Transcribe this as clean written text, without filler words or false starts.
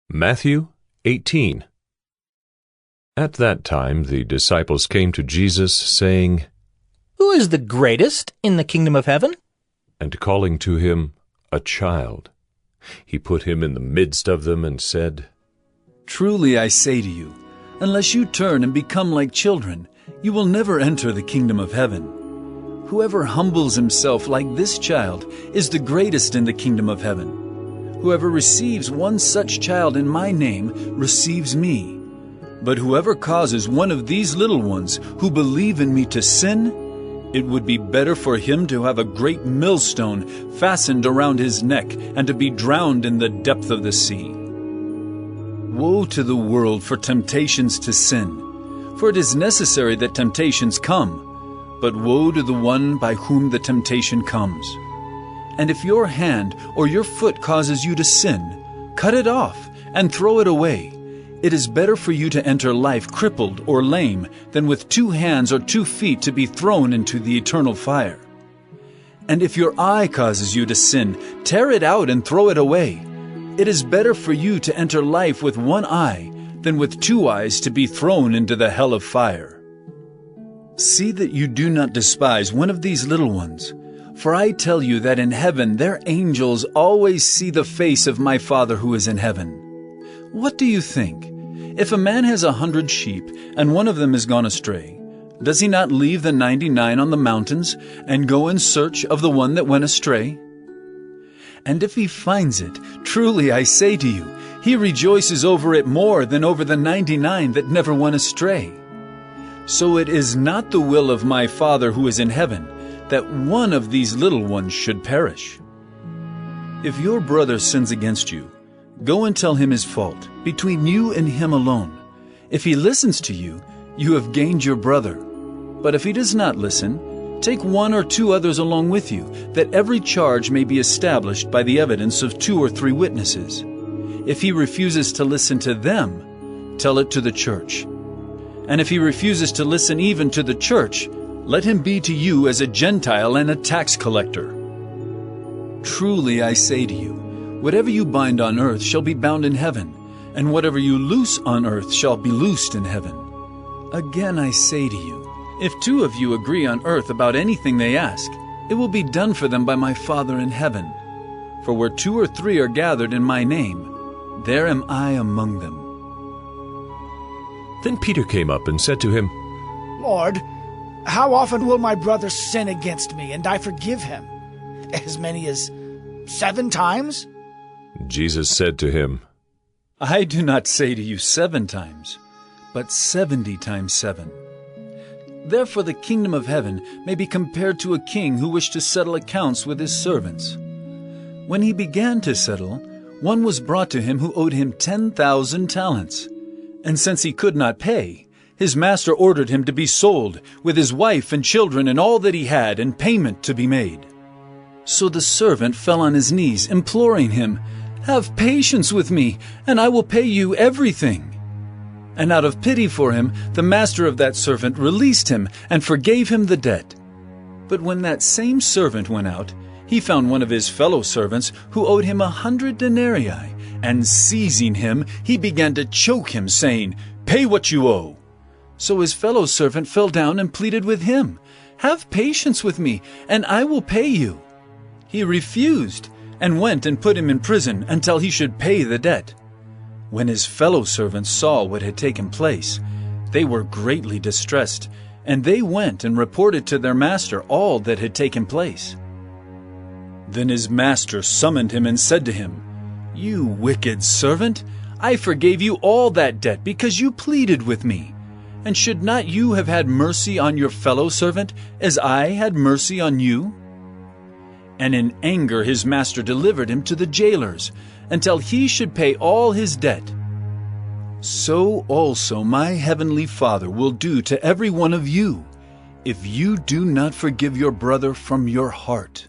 Matthew 18. At that time the disciples came to Jesus, saying, Who is the greatest in the kingdom of heaven? And calling to him a child, he put him in the midst of them and said, Truly I say to you, unless you turn and become like children, you will never enter the kingdom of heaven. Whoever humbles himself like this child is the greatest in the kingdom of heaven. Whoever receives one such child in my name receives me. But whoever causes one of these little ones who believe in me to sin, it would be better for him to have a great millstone fastened around his neck and to be drowned in the depth of the sea. Woe to the world for temptations to sin, for it is necessary that temptations come, but woe to the one by whom the temptation comes. And if your hand or your foot causes you to sin, cut it off and throw it away. It is better for you to enter life crippled or lame than with 2 hands or 2 feet to be thrown into the eternal fire. And if your eye causes you to sin, tear it out and throw it away. It is better for you to enter life with 1 eye than with 2 eyes to be thrown into the hell of fire. See that you do not despise one of these little ones. For I tell you that in heaven their angels always see the face of my Father who is in heaven. What do you think? If a man has 100 sheep, and one of them is gone astray, does he not leave the 99 on the mountains, and go in search of the one that went astray? And if he finds it, truly I say to you, he rejoices over it more than over the 99 that never went astray. So it is not the will of my Father who is in heaven, that one of these little ones should perish. If your brother sins against you, go and tell him his fault, between you and him alone. If he listens to you, you have gained your brother. But if he does not listen, take 1 or 2 others along with you, that every charge may be established by the evidence of 2 or 3 witnesses. If he refuses to listen to them, tell it to the church. And if he refuses to listen even to the church, let him be to you as a Gentile and a tax collector. Truly I say to you, whatever you bind on earth shall be bound in heaven, and whatever you loose on earth shall be loosed in heaven. Again I say to you, if 2 of you agree on earth about anything they ask, it will be done for them by my Father in heaven. For where 2 or 3 are gathered in my name, there am I among them. Then Peter came up and said to him, Lord, how often will my brother sin against me, and I forgive him? As many as 7 times? Jesus said to him, I do not say to you 7 times, but 70 times 7. Therefore the kingdom of heaven may be compared to a king who wished to settle accounts with his servants. When he began to settle, one was brought to him who owed him 10,000 talents. And since he could not pay, his master ordered him to be sold, with his wife and children and all that he had, and payment to be made. So the servant fell on his knees, imploring him, Have patience with me, and I will pay you everything. And out of pity for him, the master of that servant released him and forgave him the debt. But when that same servant went out, he found one of his fellow servants who owed him 100 denarii, and seizing him, he began to choke him, saying, Pay what you owe. So his fellow servant fell down and pleaded with him, Have patience with me, and I will pay you. He refused, and went and put him in prison until he should pay the debt. When his fellow servants saw what had taken place, they were greatly distressed, and they went and reported to their master all that had taken place. Then his master summoned him and said to him, You wicked servant, I forgave you all that debt because you pleaded with me. And should not you have had mercy on your fellow servant, as I had mercy on you? And in anger his master delivered him to the jailers, until he should pay all his debt. So also my heavenly Father will do to every one of you, if you do not forgive your brother from your heart.